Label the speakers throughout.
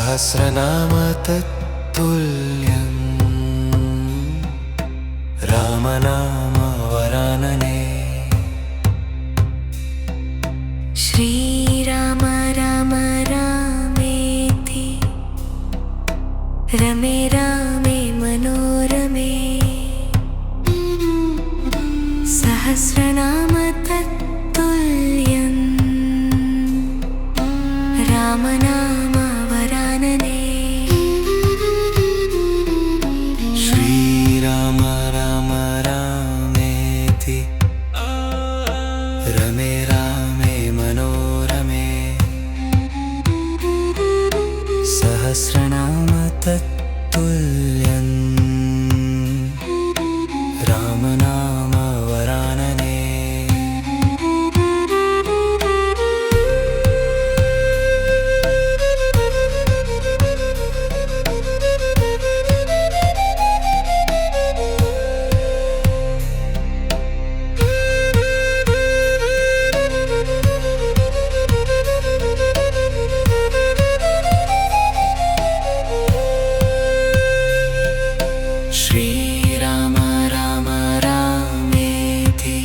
Speaker 1: सहस्रनाम तत्तुल्यं रामनाम वरानने।
Speaker 2: श्रीराम राम रामेति रमे रामे मनोरमे। सहस्रनाम तत्तुल्यं रामनाम वरानने।
Speaker 1: श्रीराम राम रामेति रमे रामे मनोरमे। सहस्रनाम तत्तुल्यं रामनाम वरानने। श्रीराम राम रामेति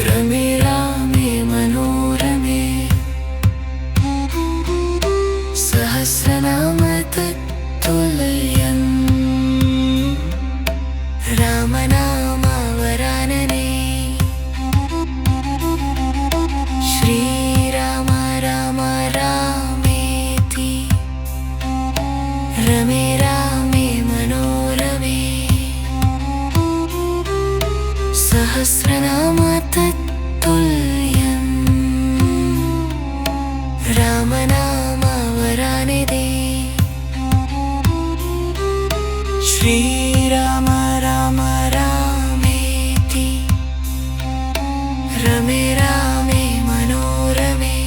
Speaker 1: रमे रामे मनोरमे। सहस्रनाम तत्तुल्यं रामनाम वरानने। श्रीराम राम रामेति रमे रामे मनोरमे। सहस्रनाम तत्तुल्यं रामनाम वरानने। श्रीराम राम रामेति रमे रामे मनोरमे।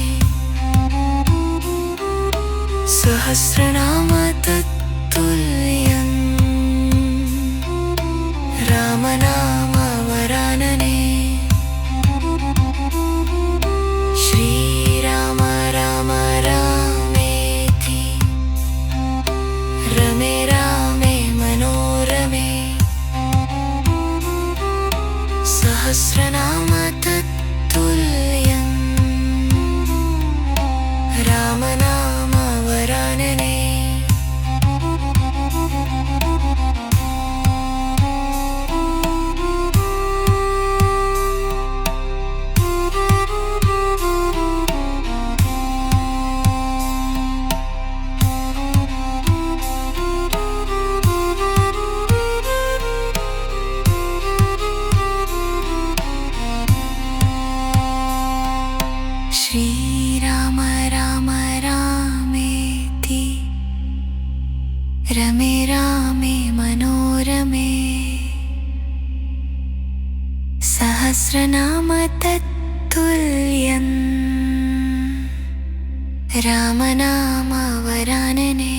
Speaker 1: सहस्रनाम तत्तुल्यं रामनाम वरानने। श्रीराम राम रामेति रमे रामे मनोरमे। सहस्रनाम तत्तुल्यं रामनाम वरानने। श्रीराम राम रामेति रमे रामे मनोरमे। सहस्रनाम तत्तुल्यं रामनाम वरानने।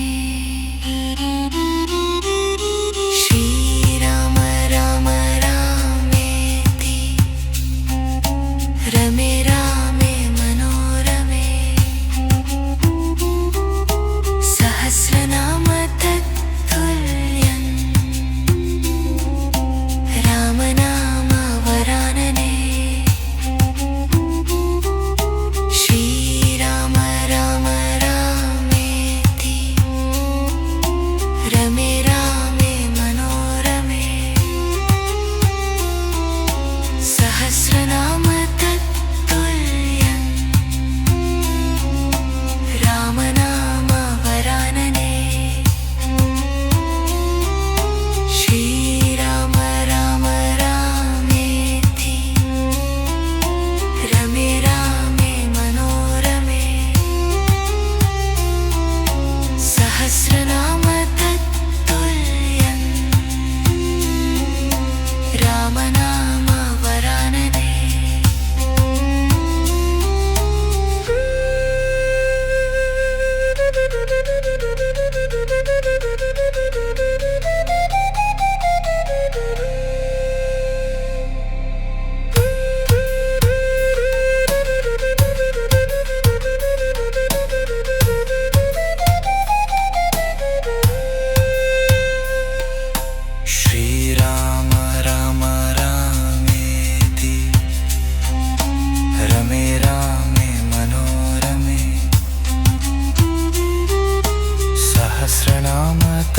Speaker 1: श्रीराम राम रामेति रमे रामे मनोरमे। सहस्रनाम तत्तुल्यं रामनाम वरानने। श्रीराम राम रामेति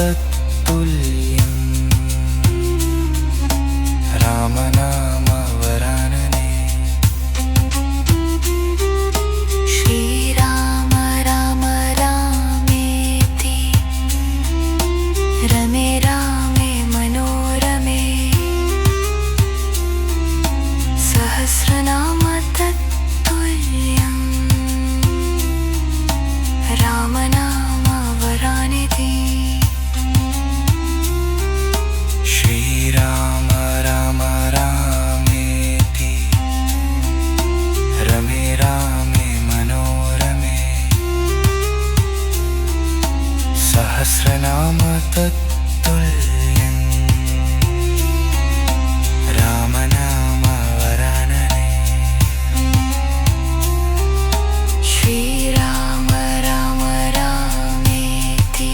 Speaker 3: तत्तुल्यं रामनाम वरानने
Speaker 1: श्रीराम राम रामेति रमे रामे मनोरमे सहस्रनाम तत्तुल्यं रामनाम वरानिधि
Speaker 3: श्रीराम राम रामेति रमे रामे मनोरमे सहस्रनाम तत्तुल्यं रामनाम वरानने
Speaker 1: श्रीराम राम रामेति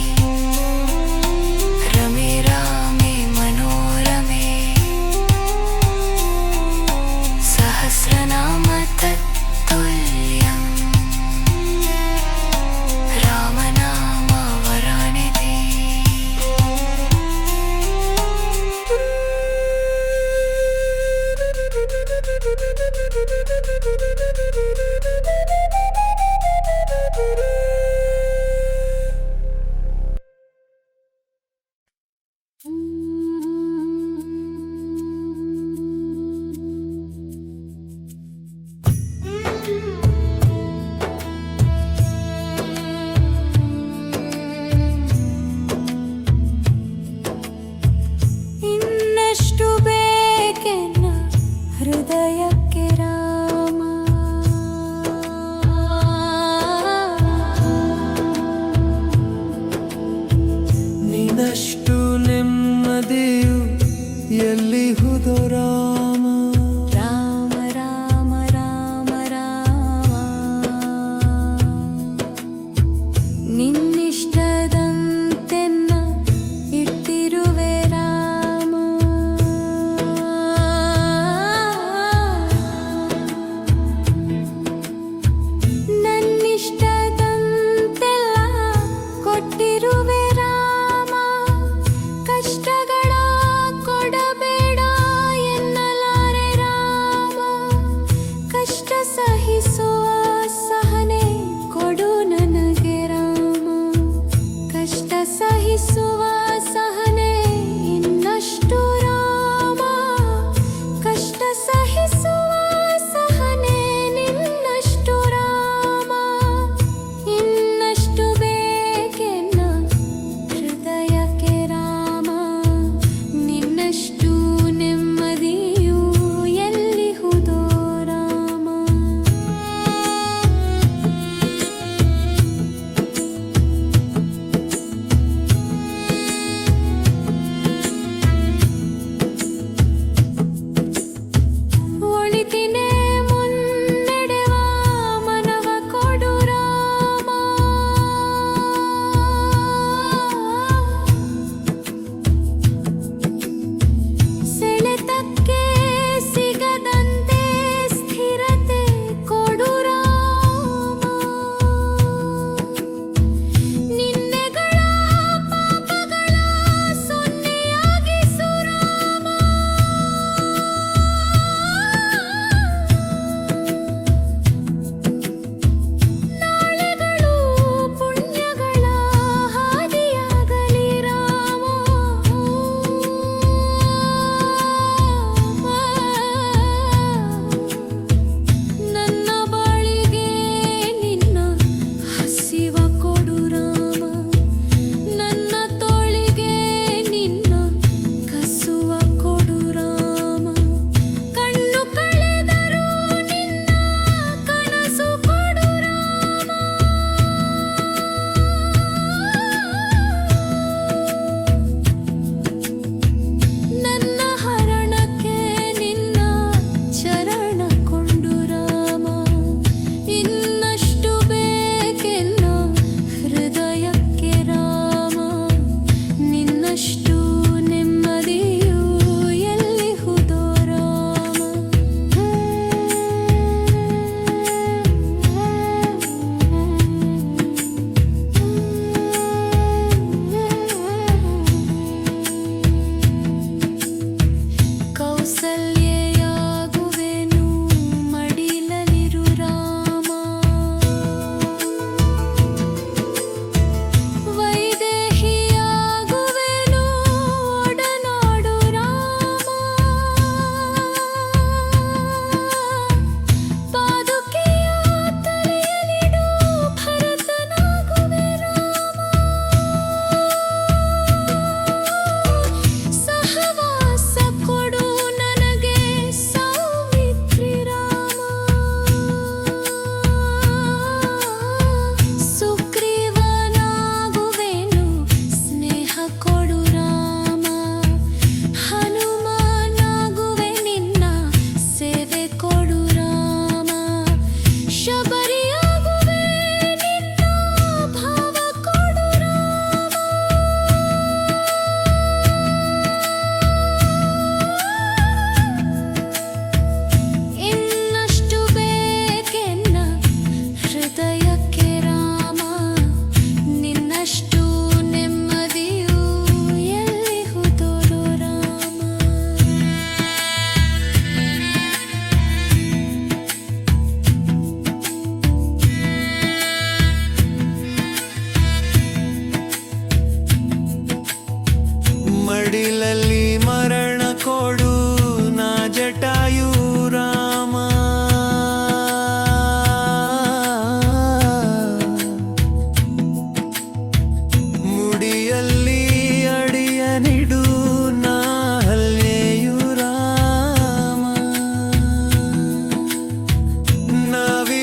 Speaker 1: रमे रामे मनोरमे सहस्रनाम तत्तुल्यं रामनाम वरानिधि
Speaker 2: ಇನ್ನಷ್ಟು ಬೇಕೆನ್ನ ಹೃದಯಕ್ಕೆ ರಾಮ
Speaker 3: ನಿನ್ನಷ್ಟು ನೆಮ್ಮದಿಯು ಎಲ್ಲಿಹುದೋ ರಾಮ
Speaker 2: ರಾಮ ರಾಮ ರಾಮ ರಾಮ ನಿನ್ನಿಷ್ಟದಂತೆನ್ನ ಇಟ್ಟಿರುವೆ ರಾಮ ನನ್ನಿಷ್ಟದಂತೆಲ್ಲ ಕೊಟ್ಟಿರುವೆ ರಾಮ ಕಷ್ಟಗಳ ಕೊಡಬೇಡ ಎನ್ನಲಾರೆ ರಾಮ ಕಷ್ಟ ಸಹಿಸುವ ಸಹನೆ ಕೊಡು ನನಗೆ ರಾಮ ಕಷ್ಟ ಸಹಿಸುವ ಸಹನೆ ಇನ್ನಷ್ಟು ರಾಮ ಕಷ್ಟ ಸಹಿಸುವ ಸಹನೆ ನಿನ್ನಷ್ಟು ರಾಮ ಇನ್ನಷ್ಟು ಬೇಕೆನ್ನ ಹೃದಯಕ್ಕೆ ರಾಮ ನಿನ್ನಷ್ಟು ನೆಮ್ಮದಿಯು ಎಲ್ಲಿಹುದೋ ರಾಮ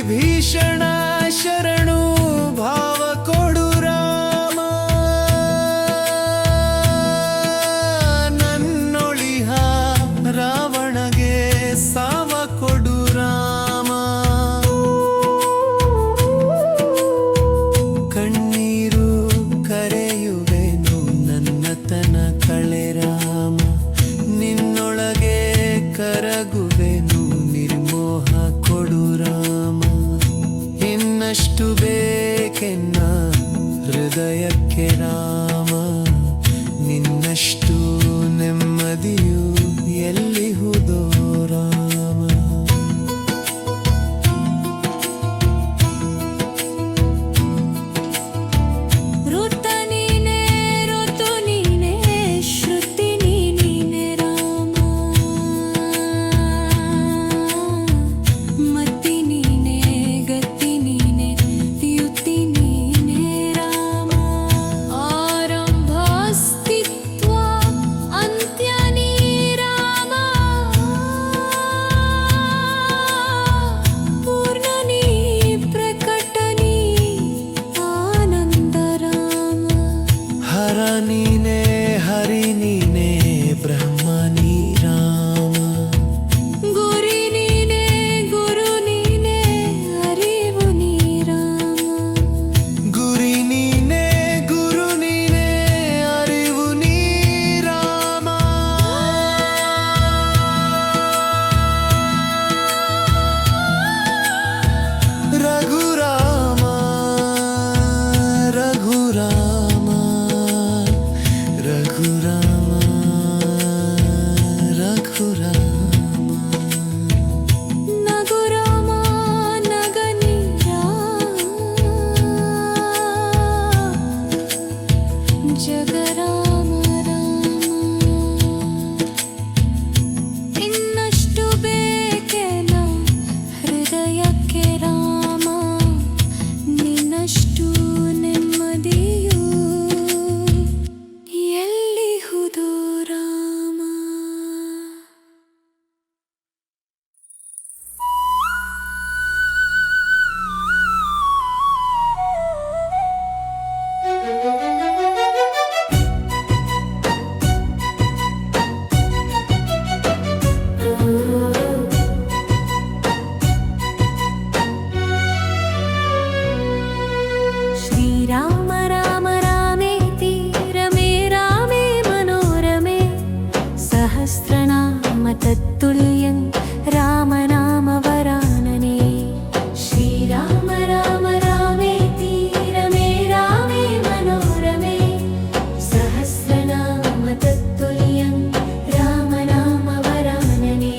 Speaker 3: ವಿಭೀಷಣ ಶರಣು ಭಾವ ಕೊಡು ರಾಮ ನನ್ನೊಳಿಹ ರಾವಣಗೆ ಸಾವ ಕೊಡು ರಾಮ ಕಣ್ಣೀರು ಕರೆಯುವೆನು ನನ್ನತನ ಕಳೆ ರಾಮ ನಿನ್ನೊಳಗೆ ಕರಗುವೆನು ನಿರ್ಮೋಹ ಕೊಡು ರಾಮ ಇನ್ನಷ್ಟು ಬೇಕೆನ್ನ ಹೃದಯಕ್ಕೆ ರಾಮ ನಿನ್ನಷ್ಟು ನೆಮ್ಮದಿಯು ಎಲ್ಲಿಹುದೋ ರಾಮ
Speaker 2: ಋತ ನೀನೆ ಋತು ನೀನೆ ಶ್ರುತಿ ನೀನೆ ರಾಮ ಮತಿ ನೀನೆ ಗತಿ ನೀನೆ ಯುತಿ ನೀನೆ ರಾಮ ಆರಂಭ ಅಸ್ತಿತ್ವ ಅಂತ್ಯ ನೀ ರಾಮ ಪೂರ್ಣ ನೀ ಪ್ರಕಟ ನೀ ಆನಂದ ರಾಮ
Speaker 3: ಹರ ನೀನೆ ಹರಿ ನೀನೆ ಬ್ರಹ್ಮ ನೀ ರಾಮ
Speaker 2: ಗುರಿ ನೀನೆ ಗುರು ನೀನೆ ಅರಿವು ನೀ ರಾಮ
Speaker 3: ಗುರಿ ನೀನೆ ಗುರು ನೀನೆ ಅರಿವು ನೀ ರಾಮ ರಘುರಾಮ ರಘುರಾಮ ರಘುರಾಮ ರಘುರಾಮ
Speaker 2: ನಗು ರಾಮ ನಗನಿ ಜಗ ರಾಮ ರಾಮ ಇನ್ನಷ್ಟು ಬೇಕೆನ ಹೃದಯಕ್ಕೆ ರಾಮ ನಿನ್ನಷ್ಟು ನೆಮ್ಮದಿಯು ಎಲ್ಲಿಹುದೋ ರಾಮ ಶ್ರೀರಾಮ ರಾಮ ರಾಮೇತಿ ರಮೇ ರಾಮೇ ಮನೋರಮೆ ಸಹಸ್ರನಾಮ ತತ್ತುಲ್ಯಂ ರಾಮನಾಮ ವರಾನನೆ ಶ್ರೀರಾಮ ರಾಮ ರಾಮೇತಿ ರಮೇ ರಾಮೇ ಮನೋರಮೆ ಸಹಸ್ರನಾಮ ತತ್ತುಲ್ಯಂ ರಾಮನಾಮ ವರಾನನೆ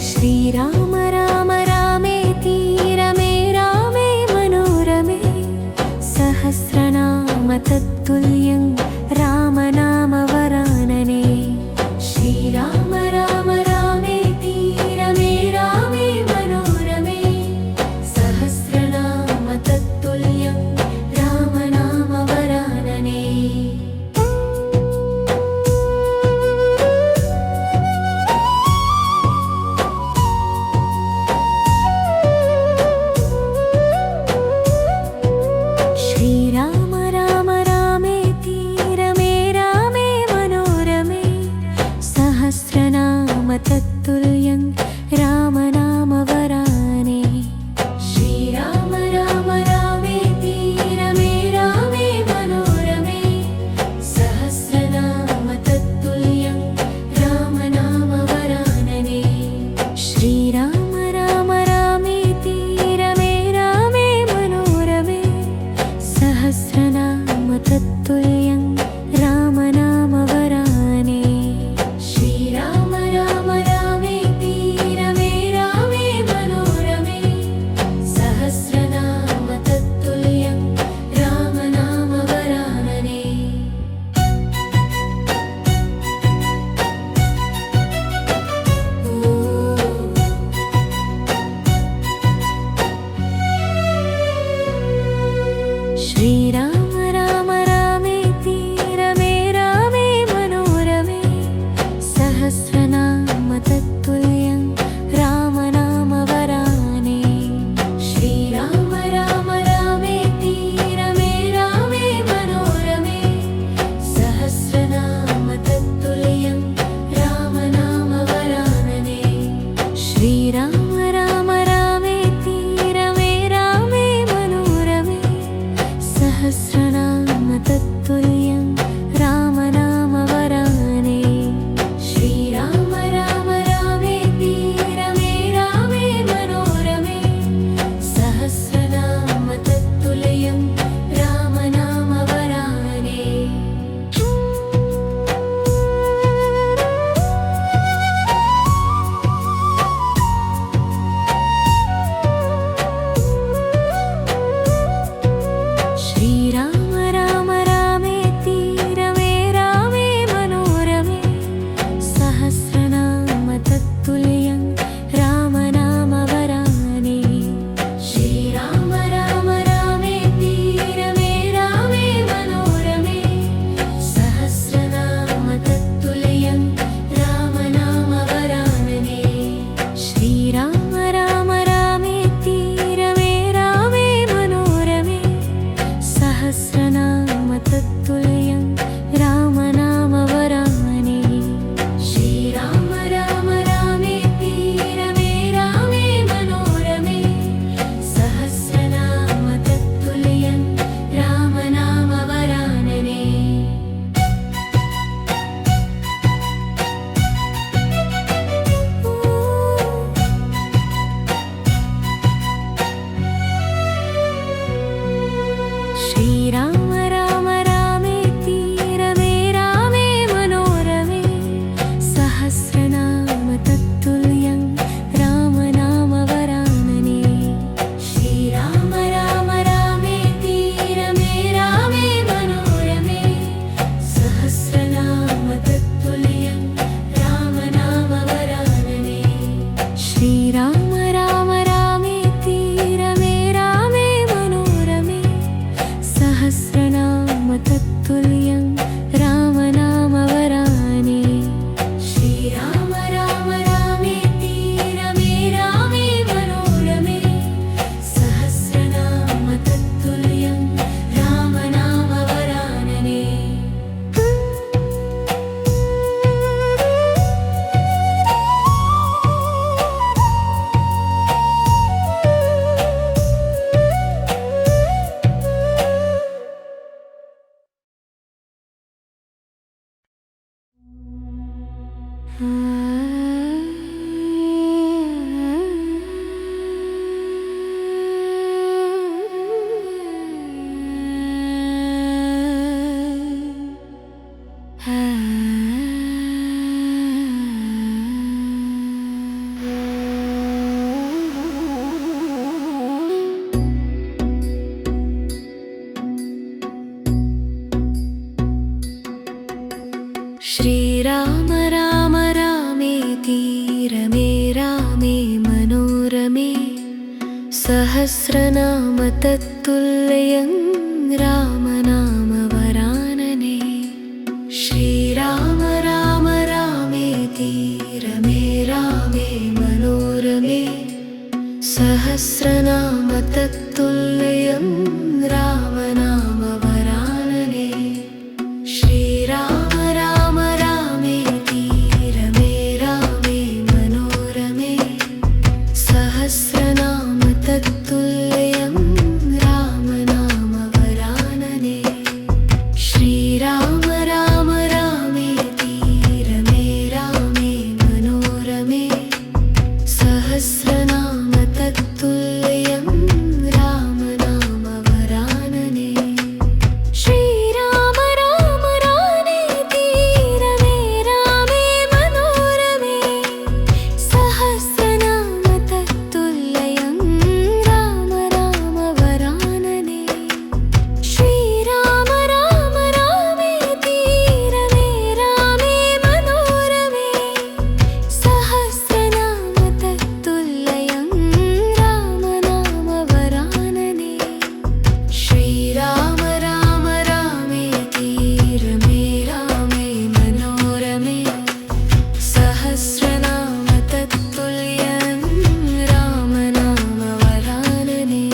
Speaker 2: ಶ್ರೀರಾಮ ರಾಮ ರಾಮೇತಿ ರಮೇ ರಾಮೇ ಮನೋರಮೆ ಸಹಸ್ರನಾಮ ತತ್ತುಲ್ಯಂ ರಾಮನಾಮ ವರಾನನೆ ಶ್ರೀರಾಮ ರಾಮ ರಾಮೇತಿ सहस्रनाम तत्तुल्यं रामनामवरानने श्रीराम राम रामेति रमे रामे मनोरमे सहस्रनाम तत्तुल्यं रामनामवरानने श्रीराम राम रामेति रमे रामे मनोरमे सहस्रनाम तत्तुल्यं रामनामवरानने श्रीराम राम रामेति रमे रामे मनोरमे सहस्रनाम तत्तुल्यं रामनामवरानने श्रीराम राम रामेति रमे रामे मनोरमे सहस्रनाम तत्तुल्यं रामनामवरानने श्रीराम राम रामेति रमे रामे मनोरमे सहस्रनाम तत्तुल्यं रामनामवरानने श्रीराम राम रामेति रमे रामे मनोरमे सहस्रनाम तत्तुल्यं रामनामवरानने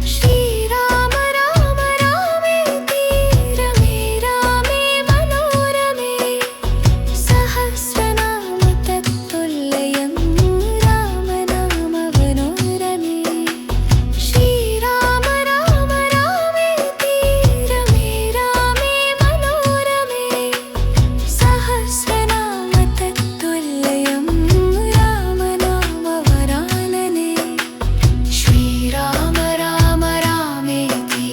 Speaker 2: श्रीराम राम रामेति रमे रामे मनोरमे सहस्रनाम तत्तुल्यं रामनामवनोरमे श्रीराम राम रामेति रमे रामे मनोरमे सहस्रनाम तत्तुल्यं रामनामवरानने श्रीराम राम रामेति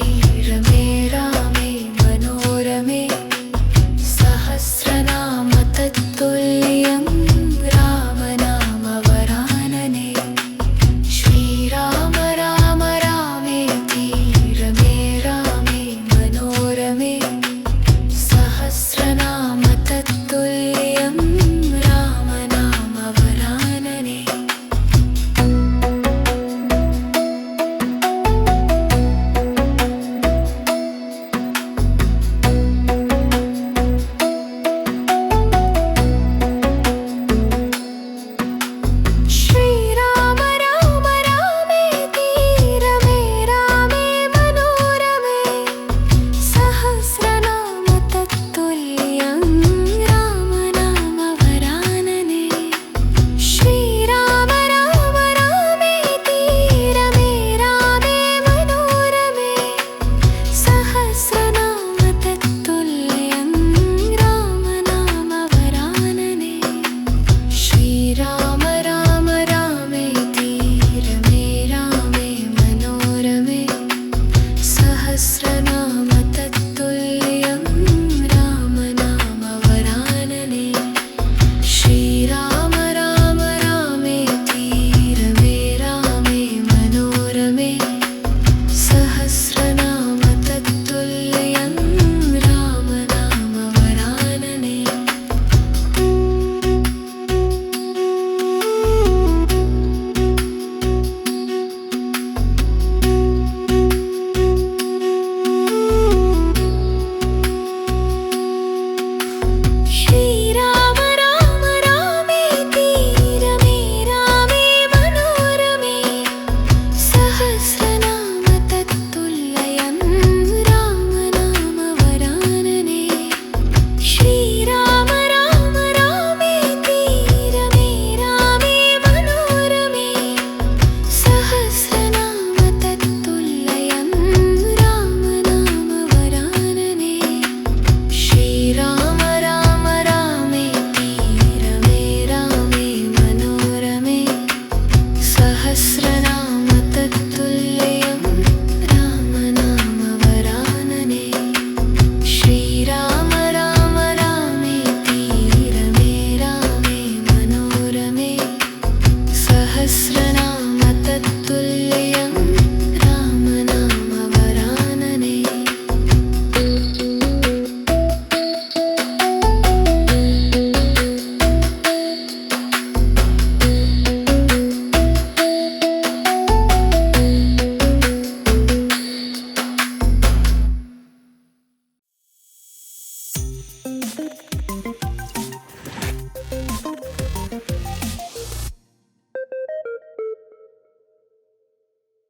Speaker 2: रमे रामे मनोरमे सहस्रनाम तत्तुल्यं रामनामवरानने श्रीराम राम रामेति रमे रामे मनोरमे सहस्रनाम तत्तुल्यं रामनामवरानने श्रीराम राम रामेति रमे रामे मनोरमे सहस्रनाम तत्तुल्यं रामनामवरानने श्रीराम राम रामेति रमे रामे मनोरमे सहस्रनाम तत्तुल्यं रामनामवरानने श्रीराम राम रामेति रमे रामे मनोरमे सहस्रनाम तत्तुल्यं रामनामवरानने श्रीराम राम रामेति रमे रामे मनोरमे सहस्र